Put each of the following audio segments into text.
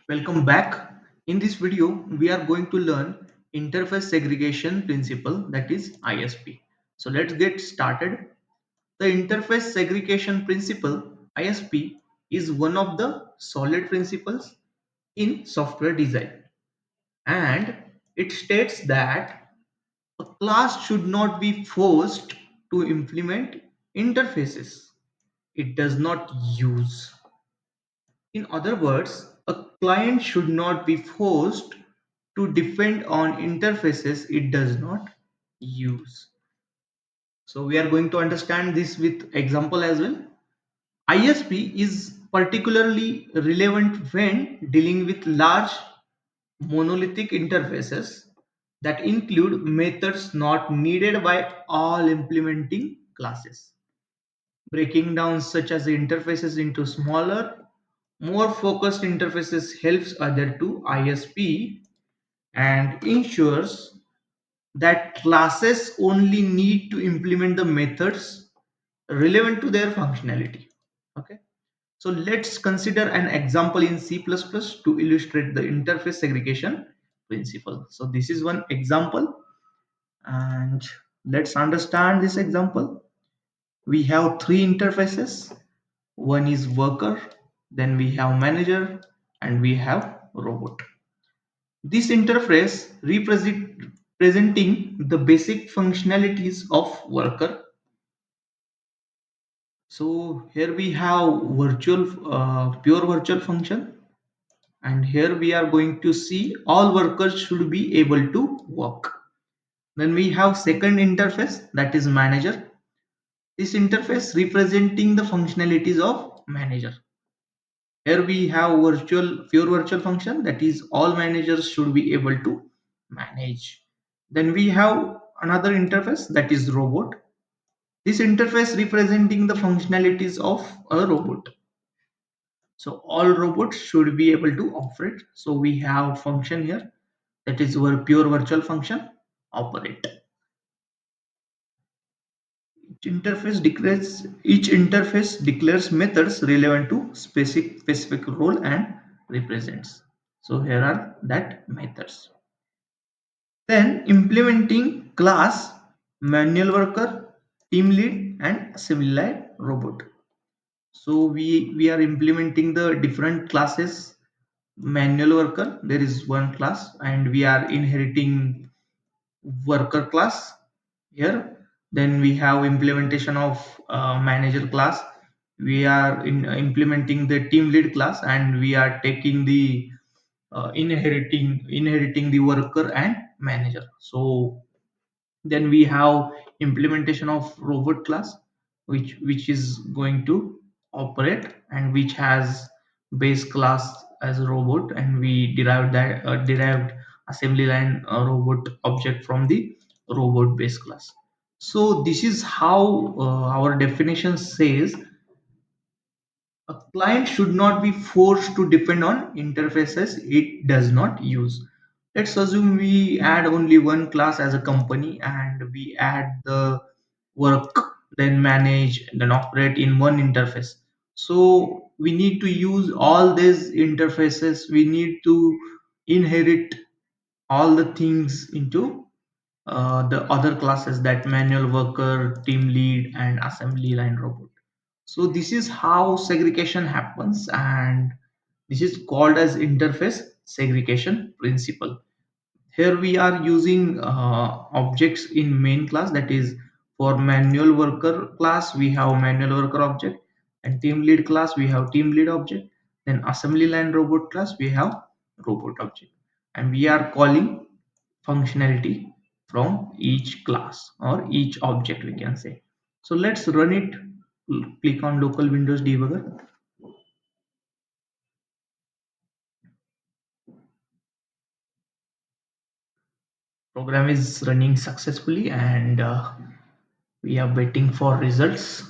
Welcome back. In this video, we are going to learn Interface Segregation Principle, that is ISP. So let's get started. The Interface Segregation Principle, ISP, is one of the solid principles in software design, and it states that a class should not be forced to implement interfaces it does not use. In other words, a client should not be forced to depend on interfaces it does not use. So we are going to understand this with example as well. ISP is particularly relevant when dealing with large monolithic interfaces that include methods not needed by all implementing classes. Breaking down such as interfaces into smaller, more focused interfaces helps other to ISP and ensures that classes only need to implement the methods relevant to their functionality. Okay, so let's consider an example in C++ to illustrate the interface segregation principle. So this is one example, and let's understand this example. We have three interfaces. One is worker, then we have manager, and we have robot. This interface representing the basic functionalities of worker. So here we have pure virtual function, and here we are going to see all workers should be able to work. Then we have second interface, that is manager. This interface representing the functionalities of manager. Here we have pure virtual function, that is all managers should be able to manage. Then we have another interface, that is robot. This interface representing the functionalities of a robot. So all robots should be able to operate. So we have function here, that is our pure virtual function operate. Each interface declares methods relevant to specific role and represents. So here are that methods. Then implementing class, manual worker, team lead, and assembly line robot. So we are implementing the different classes. Manual worker, there is one class, and we are inheriting worker class here. Then we have implementation of manager class. We are implementing the team lead class, and we are taking the inheriting the worker and manager. So then we have implementation of robot class, which is going to operate and which has base class as a robot, and we derived assembly line robot object from the robot base class. So this is how our definition says a client should not be forced to depend on interfaces it does not use. Let's assume we add only one class as a company, and we add the work, then manage, then operate in one interface. So we need to use all these interfaces. We need to inherit all the things into the other classes, that manual worker, team lead, and assembly line robot. So this is how segregation happens, and this is called as interface segregation principle. Here we are using objects in main class, that is for manual worker class we have manual worker object, and team lead class we have team lead object, then assembly line robot class we have robot object, and we are calling functionality from each class or each object, we can say. So let's run it. Click on local windows debugger. Program is running successfully, and we are waiting for results.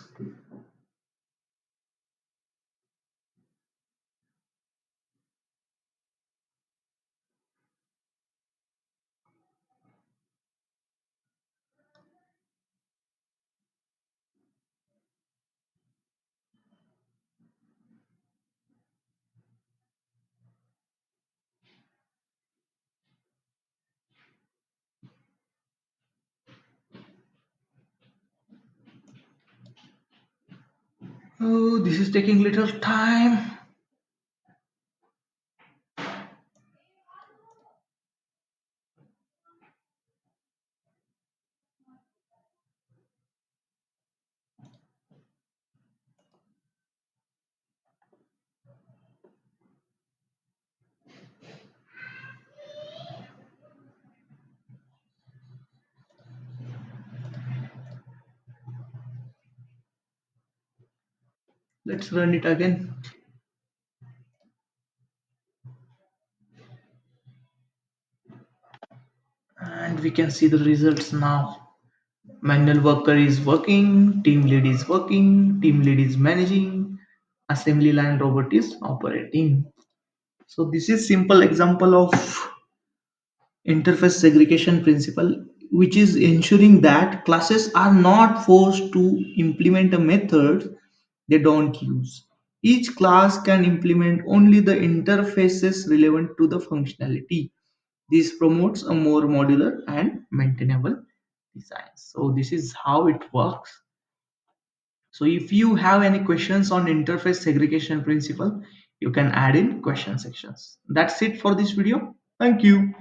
Oh, this is taking little time. Let's run it again. And we can see the results now. Manual worker is working, team lead is working, team lead is managing, assembly line robot is operating. So this is simple example of interface segregation principle, which is ensuring that classes are not forced to implement a method they don't use. Each class can implement only the interfaces relevant to the functionality. This promotes a more modular and maintainable design. So this is how it works. So if you have any questions on interface segregation principle, you can add in question sections. That's it for this video. Thank you.